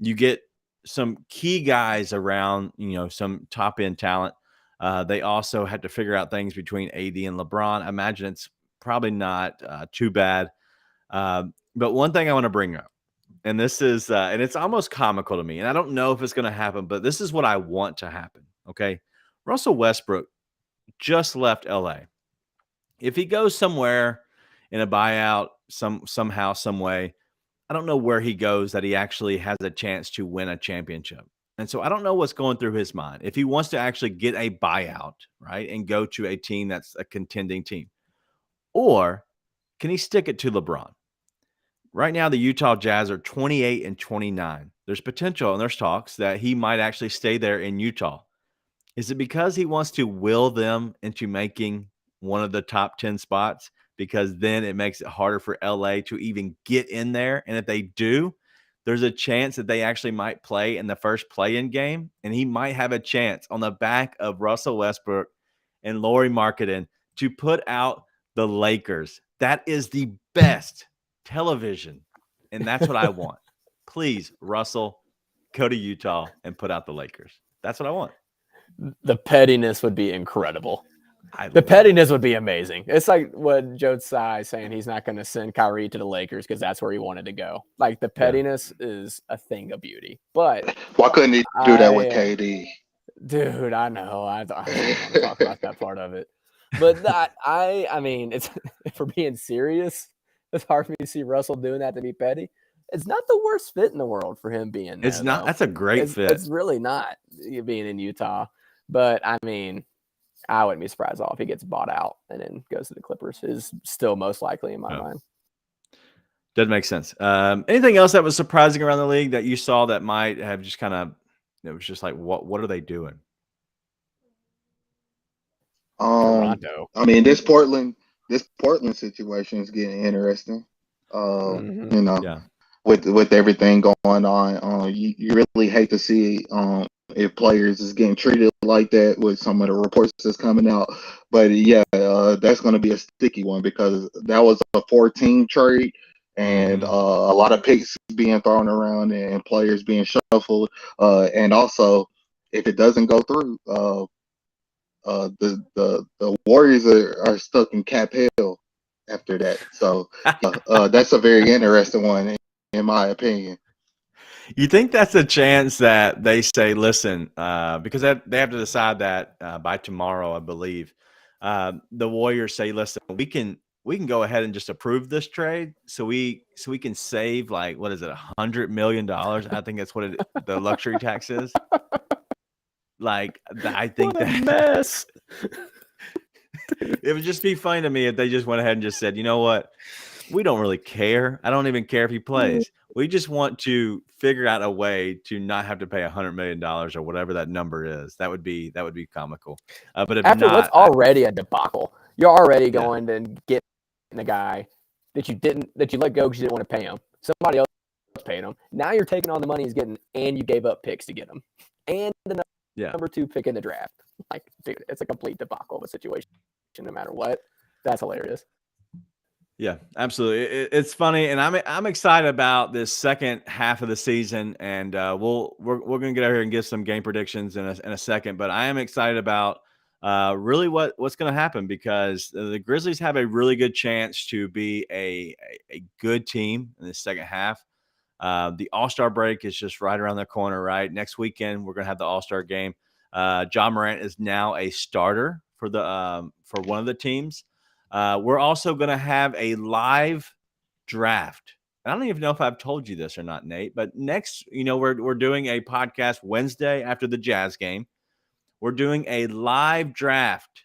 you get some key guys around, some top end talent. They also had to figure out things between AD and LeBron. I imagine it's probably not too bad. But one thing I want to bring up, and this is, and it's almost comical to me, and I don't know if it's going to happen, but this is what I want to happen. Okay. Russell Westbrook just left LA. If he goes somewhere in a buyout, somehow, some way, I don't know where he goes that he actually has a chance to win a championship. And so I don't know what's going through his mind. If he wants to actually get a buyout, right, and go to a team that's a contending team, or can he stick it to LeBron? Right now, the Utah Jazz are 28-29. There's potential and there's talks that he might actually stay there in Utah. Is it because he wants to will them into making one of the top 10 spots? Because then it makes it harder for LA to even get in there. And if they do, there's a chance that they actually might play in the first play-in game, and he might have a chance on the back of Russell Westbrook and Lauri Markkanen to put out the Lakers. That is the best television, and that's what I want. Please, Russell, go to Utah and put out the Lakers. That's what I want. The pettiness would be incredible. The pettiness would be amazing. It's like what Joe Tsai saying he's not going to send Kyrie to the Lakers because that's where he wanted to go. Like, the pettiness is a thing of beauty. But why couldn't he do that with KD? Dude, I know. I don't want to talk about that part of it. But I mean, it's, if we're being serious, It's hard for me to see Russell doing that to be petty. It's not the worst fit in the world for him being there. It's not. Though. That's a great fit. It's really not being in Utah. But I mean, I wouldn't be surprised at all if he gets bought out and then goes to the Clippers. Is still most likely in my mind. Doesn't make sense. Anything else that was surprising around the league that you saw that might have just kind of, it was just like, what are they doing? Toronto. I mean, this Portland situation is getting interesting. You know, with everything going on, you really hate to see if players is getting treated like that with some of the reports that's coming out. But yeah, that's going to be a sticky one because that was a 4-team trade. And a lot of picks being thrown around and players being shuffled. And also, if it doesn't go through, the Warriors are stuck in cap hell after that. So that's a very interesting one, in my opinion. You think that's a chance that they say, listen, because they have to decide that by tomorrow, I believe. The Warriors say, listen, we can go ahead and just approve this trade, so we can save like, what is it, $100 million? I think that's what the luxury tax is. Like, I think what a mess. It would just be funny to me if they just went ahead and just said, you know what, we don't really care. I don't even care if he plays. We just want to figure out a way to not have to pay $100 million or whatever that number is. That would be comical. But if after not, what's already a debacle, you're already going to get the guy that you let go because you didn't want to pay him. Somebody else paid him. Now you're taking on the money he's getting, and you gave up picks to get him, and the number 2 pick in the draft. Like, dude, it's a complete debacle of a situation. No matter what, that's hilarious. Yeah, absolutely. It's funny, and I'm excited about this second half of the season, and we're gonna get out here and give some game predictions in a second. But I am excited about really what's going to happen, because the Grizzlies have a really good chance to be a good team in the second half. The All-Star break is just right around the corner, right? Next weekend, we're going to have the All-Star game. Ja Morant is now a starter for one of the teams. We're also going to have a live draft. I don't even know if I've told you this or not, Nate, but next, we're doing a podcast Wednesday after the Jazz game. We're doing a live draft,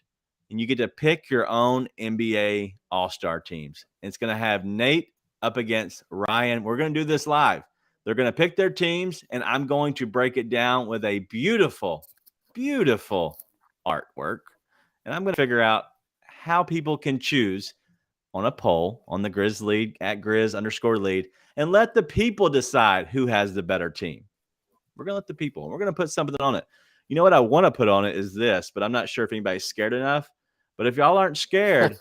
and you get to pick your own NBA All-Star teams. And it's going to have Nate up against Ryan. We're going to do this live. They're going to pick their teams, and I'm going to break it down with a beautiful, beautiful artwork. And I'm going to figure out how people can choose on a poll on the Grizz League at Grizz_lead, and let the people decide who has the better team. We're going to let the people. We're going to put something on it. You know what I want to put on it is this, but I'm not sure if anybody's scared enough. But if y'all aren't scared,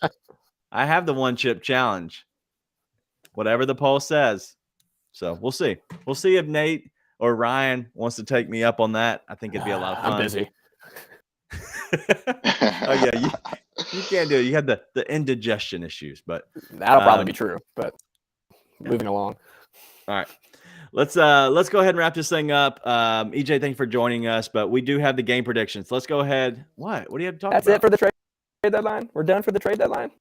I have the 1-chip challenge. Whatever the poll says. So we'll see. We'll see if Nate or Ryan wants to take me up on that. I think it'd be a lot of fun. I'm busy. Oh, yeah. You can't do it. You have the indigestion issues, but that'll probably be true. But moving along. All right. Let's go ahead and wrap this thing up. EJ, thank you for joining us, but we do have the game predictions. Let's go ahead. What do you have to talk about? That's it for the trade deadline? We're done for the trade deadline?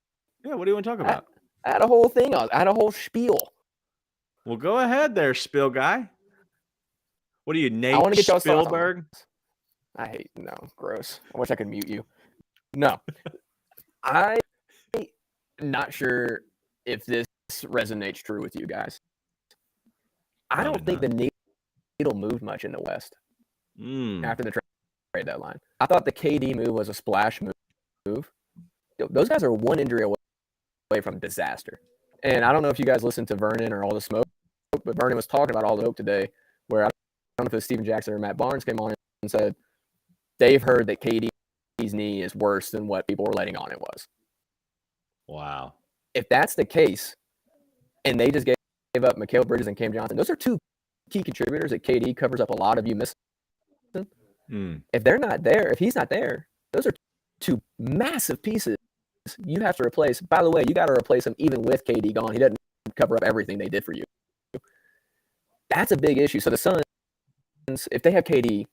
Yeah, what do you want to talk about? I had a whole thing on. I had a whole spiel. Well, go ahead there, spiel guy. What are you, Nate Spielberg? Gross. I wish I could mute you. No. I'm not sure if this resonates true with you guys. I don't think the needle moved much in the West after the trade deadline. I thought the KD move was a splash move. Those guys are one injury away from disaster. And I don't know if you guys listened to Vernon or All the Smoke, but Vernon was talking about All the Hope today, where I don't know if it was Steven Jackson or Matt Barnes came on and said they've heard that KD's knee is worse than what people were letting on it was. Wow. If that's the case, and they just gave up Mikal Bridges and Cam Johnson, those are two key contributors that KD covers up a lot of you missing. If they're not there, if he's not there, those are two massive pieces you have to replace. By the way, you got to replace him even with KD gone. He doesn't cover up everything they did for you. That's a big issue. So the Suns, if they have KD,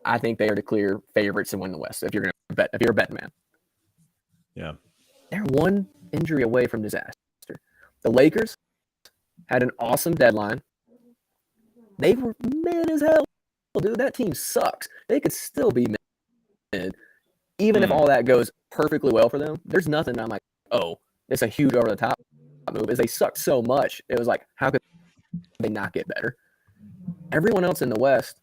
I think they are the clear favorites to win the West. If you're a betting man, yeah, they're one injury away from disaster. The Lakers had an awesome deadline. They were mid as hell. Dude, that team sucks. They could still be mid. Even if all that goes perfectly well for them, there's nothing I'm like, oh, it's a huge over-the-top move. Is they sucked so much, it was like, how could they not get better? Everyone else in the West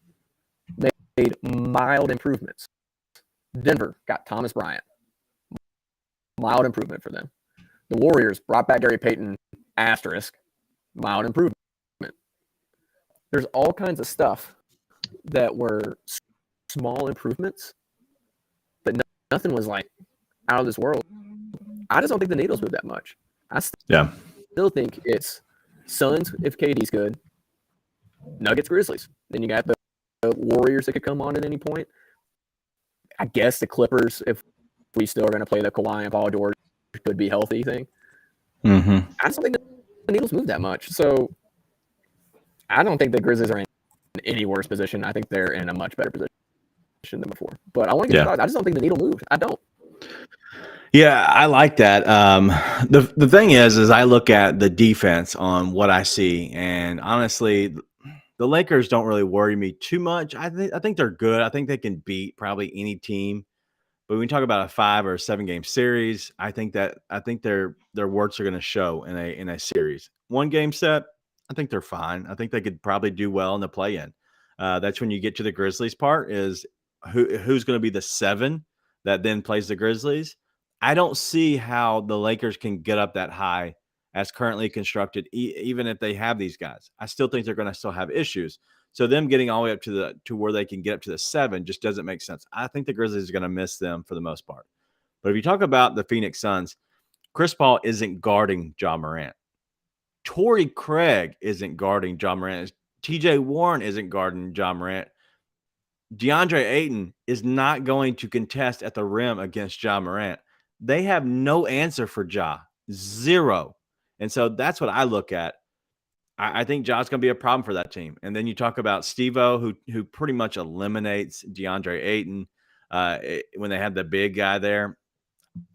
made mild improvements. Denver got Thomas Bryant. Mild improvement for them. The Warriors brought back Gary Payton, asterisk, mild improvement. There's all kinds of stuff that were small improvements, but nothing was like out of this world. I just don't think the needles move that much. I still think it's Suns if KD's good, Nuggets, Grizzlies. Then you got the Warriors that could come on at any point. I guess the Clippers, if we still are going to play the Kawhi and Paul George could be healthy thing. I just don't think the needles move that much. So I don't think the Grizzlies are in any worse position. I think they're in a much better position than before. But I want to get your thoughts. I just don't think the needle moved. I don't. Yeah, I like that. The thing is I look at the defense on what I see, and honestly, the Lakers don't really worry me too much. I think they're good. I think they can beat probably any team. But when we talk about a 5 or 7 game series, I think their works are going to show in a series. 1 game set, I think they're fine. I think they could probably do well in the play-in. That's when you get to the Grizzlies part is who's going to be the 7 that then plays the Grizzlies. I don't see how the Lakers can get up that high as currently constructed, even if they have these guys. I still think they're going to still have issues. So them getting all the way up to where they can get up to the 7 just doesn't make sense. I think the Grizzlies are going to miss them for the most part. But if you talk about the Phoenix Suns, Chris Paul isn't guarding Ja Morant. Torrey Craig isn't guarding Ja Morant. TJ Warren isn't guarding Ja Morant. DeAndre Ayton is not going to contest at the rim against Ja Morant. They have no answer for Ja. Zero. And so that's what I look at. I think Ja's going to be a problem for that team. And then you talk about Steve-O, who pretty much eliminates DeAndre Ayton when they have the big guy there.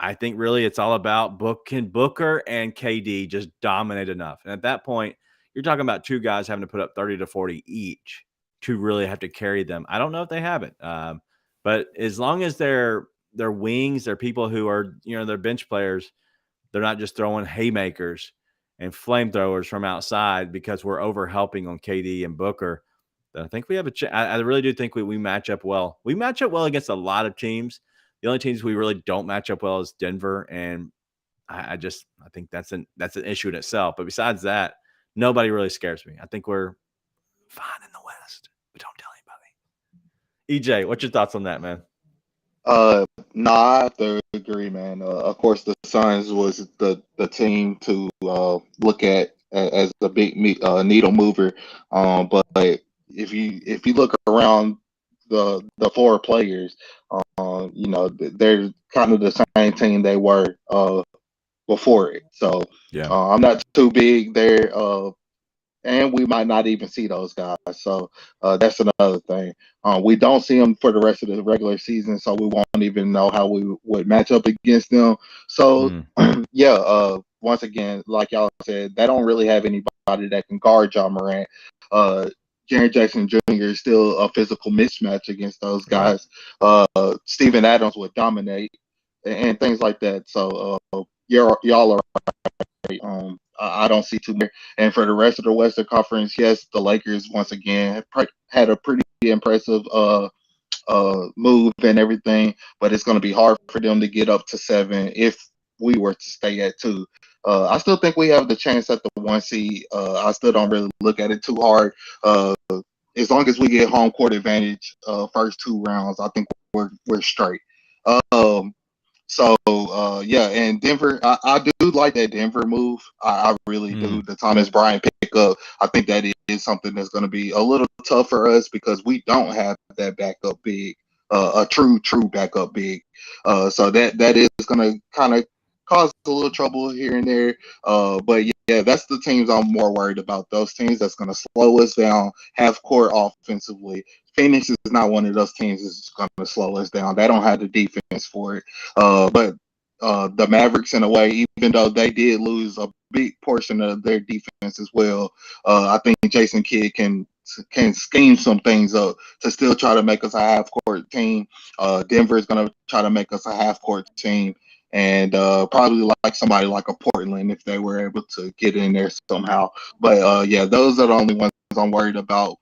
I think really it's all about Booker and KD just dominate enough. And at that point, you're talking about 2 guys having to put up 30 to 40 each to really have to carry them. I don't know if they have it. But as long as they're wings, they're people who are, they're bench players, they're not just throwing haymakers and flamethrowers from outside because we're over helping on KD and Booker. I think we have I really do think we match up well. We match up well against a lot of teams. The only teams we really don't match up well is Denver, and I think that's an issue in itself. But besides that, nobody really scares me. I think we're fine in the West, but don't tell anybody. EJ, what's your thoughts on that, man? No, I have to agree, man. Of course, the Suns was the team to look at as the big needle mover. But if you look around the 4 players, they're kind of the same team they were before it. So I'm not too big there. And we might not even see those guys. So that's another thing. We don't see them for the rest of the regular season, so we won't even know how we would match up against them. So, once again, like y'all said, they don't really have anybody that can guard Ja Morant. Jaren Jackson Jr. is still a physical mismatch against those guys. Steven Adams would dominate and things like that. So y'all are right. I don't see too many. And for the rest of the Western Conference, yes, the Lakers once again had a pretty impressive move and everything, but it's going to be hard for them to get up to 7 if we were to stay at 2. I still think we have the chance at the 1 seed. I still don't really look at it too hard. As long as we get home court advantage first 2 rounds, I think we're straight. And Denver, I do like that Denver move. I really do. The Thomas Bryant pickup, I think that is something that's going to be a little tough for us because we don't have that backup big, a true backup big. So that is going to kind of cause a little trouble here and there. But that's the teams I'm more worried about. Those teams that's going to slow us down, half court offensively. Phoenix is not one of those teams that's going to slow us down. They don't have the defense for it. But the Mavericks in a way, even though they did lose a big portion of their defense as well. I think Jason Kidd can scheme some things up to still try to make us a half court team. Denver is going to try to make us a half court team, and probably like somebody like a Portland if they were able to get in there somehow. But yeah, those are the only ones I'm worried about.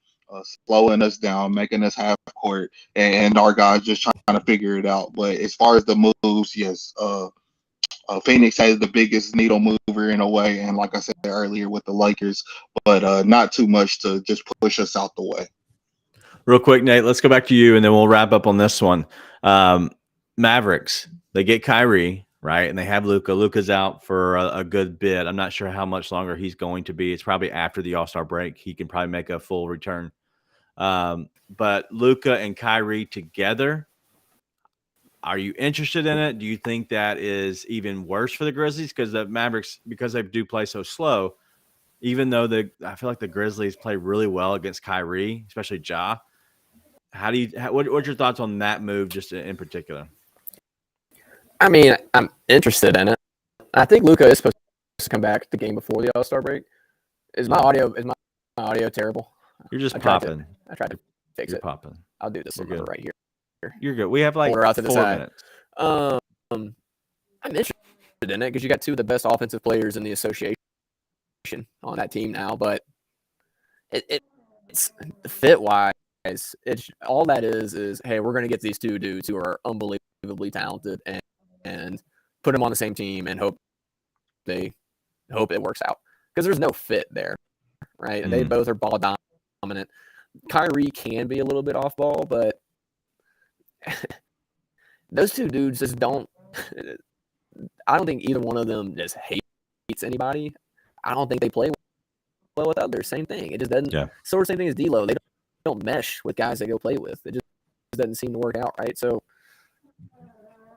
Slowing us down, making us half court, and our guys just trying to figure it out. But as far as the moves, yes, Phoenix has the biggest needle mover in a way, and like I said earlier with the Lakers, but not too much to just push us out the way. Real quick, Nate, let's go back to you, and then we'll wrap up on this one. Mavericks, they get Kyrie, right? And they have Luka. Luka's out for a good bit. I'm not sure how much longer he's going to be. It's probably after the All-Star break. He can probably make a full return. But Luka and Kyrie together, are you interested in it? Do you think that is even worse for the Grizzlies? Because the Mavericks, because they do play so slow, even though I feel like the Grizzlies play really well against Kyrie, especially Ja. What's your thoughts on that move just in particular? I mean, I'm interested in it. I think Luka is supposed to come back the game before the All-Star break. Is my audio terrible? You're just popping. I tried to fix You're it. Popping. I'll do this right here. You're good. We have like 4 minutes. I'm interested in it because you got two of the best offensive players in the association on that team now, but it's fit wise. It's all that is hey, we're going to get these two dudes who are unbelievably talented and put them on the same team and hope it works out because there's no fit there, right? And they both are ball dominant. Kyrie can be a little bit off ball, but those two dudes just don't. I don't think either one of them just hates anybody. I don't think they play well with others. Same thing. It just doesn't. Yeah. Sort of same thing as D'Lo. They don't mesh with guys they go play with. It just doesn't seem to work out, right? So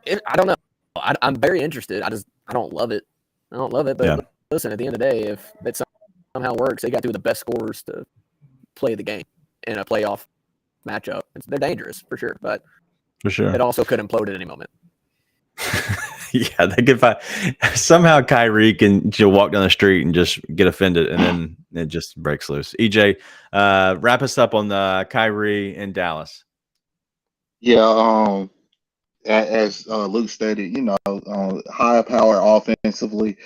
I don't know. I'm very interested. I don't love it. But listen, at the end of the day, if it somehow works, they got two of the best scorers to play the game in a playoff matchup. They're dangerous for sure, but for sure, it also could implode at any moment. Yeah, they could find somehow Kyrie can walk down the street and just get offended, and then it just breaks loose. EJ, wrap us up on the Kyrie in Dallas. Yeah, as Luke stated, high power offensively.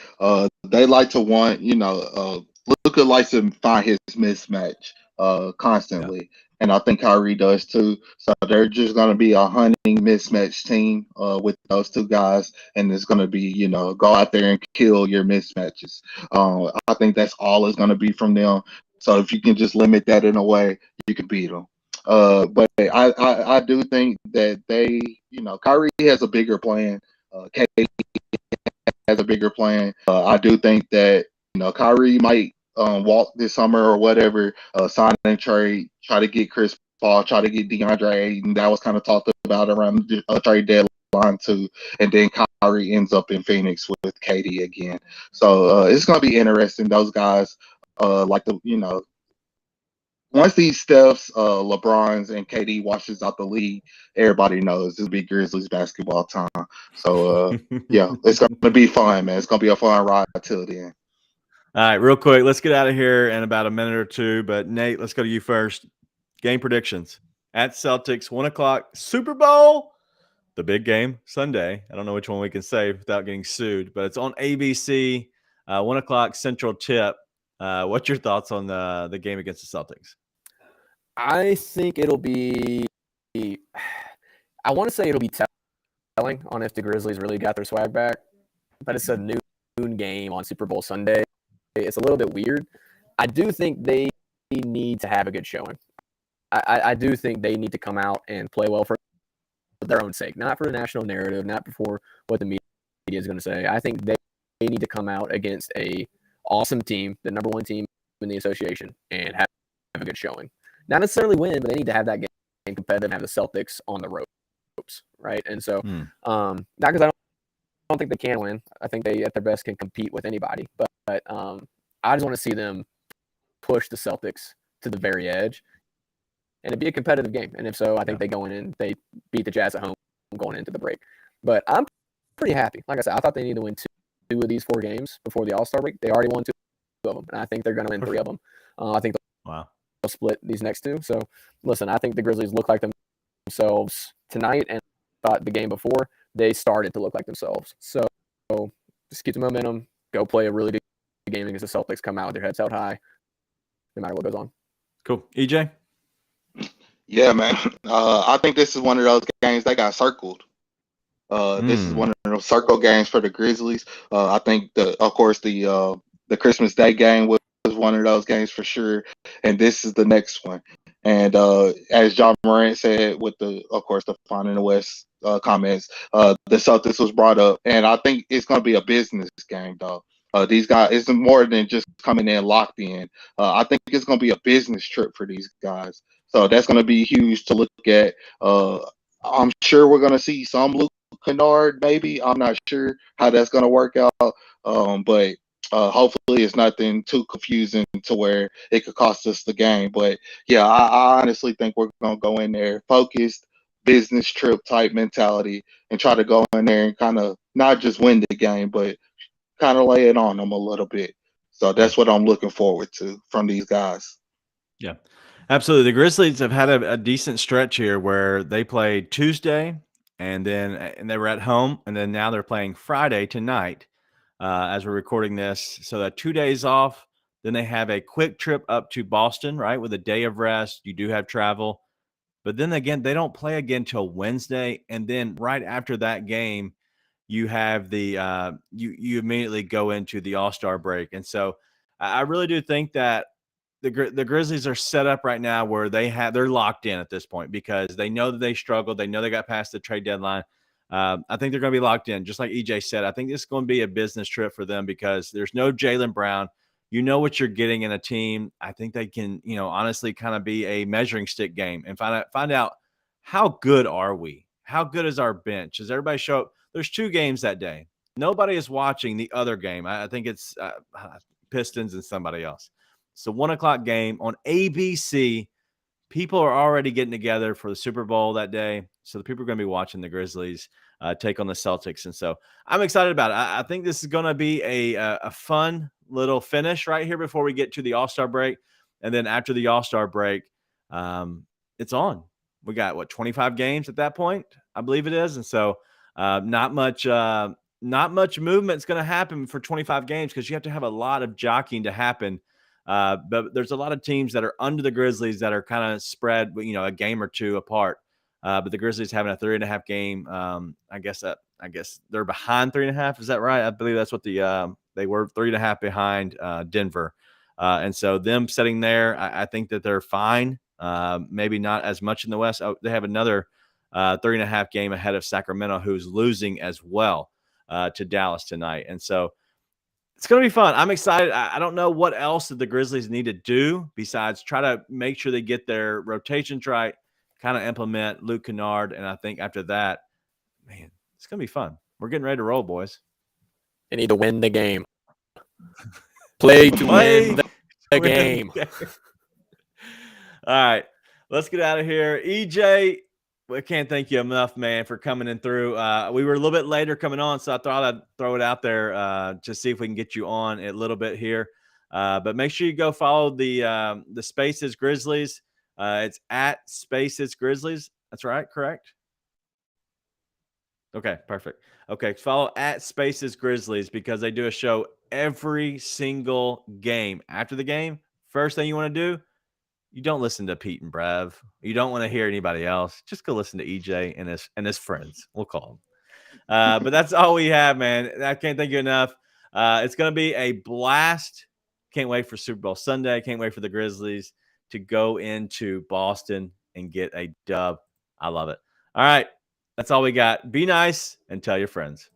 They like to want, Luka likes to find his mismatch constantly. Yeah. And I think Kyrie does too. So they're just going to be a hunting mismatch team with those two guys. And it's going to be, go out there and kill your mismatches. I think that's all it's going to be from them. So if you can just limit that in a way, you can beat them. But I do think that they, Kyrie has a bigger plan. KD has a bigger plan. I do think that, Kyrie might walk this summer or whatever, sign and trade, try to get Chris Paul, try to get DeAndre Ayton. That was kind of talked about around the trade deadline too. And then Kyrie ends up in Phoenix with KD again. So it's going to be interesting. Those guys, once these Stephs, LeBrons, and KD washes out the league, everybody knows this will be Grizzlies basketball time. So, yeah, it's going to be fun, man. It's going to be a fun ride till then. All right, real quick, let's get out of here in about a minute or two. But, Nate, let's go to you first. Game predictions. At Celtics, 1 o'clock, Super Bowl. The big game, Sunday. I don't know which one we can say without getting sued, but it's on ABC, 1 o'clock Central tip. What's your thoughts on the game against the Celtics? I think it'll be – I want to say it'll be telling on if the Grizzlies really got their swag back, but it's a noon game on Super Bowl Sunday. It's a little bit weird. I do think they need to have a good showing. I do think they need to come out and play well for their own sake, not for the national narrative, not for what the media is going to say. I think they need to come out against a awesome team, the number one team in the association, and have a good showing. Not necessarily win, but they need to have that game competitive and have the Celtics on the ropes, right? And so, not because I don't think they can win. I think they, at their best, can compete with anybody. But I just want to see them push the Celtics to the very edge, and it'd be a competitive game. And if so, I think they go in and they beat the Jazz at home going into the break. But I'm pretty happy. Like I said, I thought they needed to win two of these 4 games before the All-Star break. They already won 2 of them, and I think they're going to win 3 of them. I think they'll split these next 2. So, listen, I think the Grizzlies look like themselves tonight, and thought the game before they started to look like themselves. So, just keep the momentum, go play a really good game against the Celtics, come out with their heads held high, no matter what goes on. Cool. EJ? Yeah, man. I think this is one of those games that got circled. This is one of those circle games for the Grizzlies. I think of course the Christmas Day game was one of those games for sure, and this is the next one. And as John Morant said, with the Finding the West comments, the Celtics was brought up, and I think it's going to be a business game, though. These guys, it's more than just coming in locked in. I think it's going to be a business trip for these guys. So that's going to be huge to look at. I'm sure we're going to see some Luke Kennard, maybe. I'm not sure how that's going to work out. But hopefully it's nothing too confusing to where it could cost us the game. But yeah, I honestly think we're going to go in there focused, business trip type mentality, and try to go in there and kind of not just win the game, but kind of lay it on them a little bit. So that's what I'm looking forward to from these guys. Yeah, absolutely. The Grizzlies have had a decent stretch here where they played Tuesday and they were at home, and then now they're playing Friday tonight as we're recording this. So that 2 days off, then they have a quick trip up to Boston, right, with a day of rest. You do have travel. But then again, they don't play again till Wednesday, and then right after that game, you have the you immediately go into the All-Star break. And so I really do think that the Grizzlies are set up right now where they're locked in at this point because they know that they struggled. They know they got past the trade deadline. I think they're going to be locked in. Just like EJ said, I think this is going to be a business trip for them because there's no Jaylen Brown. You know what you're getting in a team. I think they can, honestly kind of be a measuring stick game and find out how good are we? How good is our bench? Does everybody show up? There's 2 games that day. Nobody is watching the other game. I think it's Pistons and somebody else. It's a 1:00 game on ABC. People are already getting together for the Super Bowl that day. So the people are going to be watching the Grizzlies take on the Celtics. And so I'm excited about it. I think this is going to be a fun little finish right here before we get to the All-Star break. And then after the All-Star break, it's on. We got 25 games at that point, I believe it is. And so not much movement is going to happen for 25 games because you have to have a lot of jockeying to happen. But there's a lot of teams that are under the Grizzlies that are kind of spread, a game or 2 apart. But the Grizzlies having a 3.5 game. I guess they're behind 3.5. Is that right? I believe that's what they were 3.5 behind Denver. And so them sitting there, I think that they're fine. Maybe not as much in the West. They have another 3.5 game ahead of Sacramento, who's losing as well to Dallas tonight. And so it's going to be fun. I'm excited. I don't know what else that the Grizzlies need to do besides try to make sure they get their rotations right, kind of implement Luke Kennard. And I think after that, man, it's going to be fun. We're getting ready to roll, boys. They need to win the game. Play to win the game. All right, let's get out of here. EJ, I can't thank you enough, man, for coming in through. We were a little bit later coming on, so I thought I'd throw it out there to see if we can get you on a little bit here. But make sure you go follow the Spaces Grizzlies. It's at Spaces Grizzlies. That's right, correct? Okay, perfect. Okay, follow at Spaces Grizzlies because they do a show every single game. After the game, first thing you want to do, you don't listen to Pete and Brev. You don't want to hear anybody else. Just go listen to EJ and his friends. We'll call them. But that's all we have, man. I can't thank you enough. It's going to be a blast. Can't wait for Super Bowl Sunday. Can't wait for the Grizzlies to go into Boston and get a dub. I love it. All right. That's all we got. Be nice and tell your friends.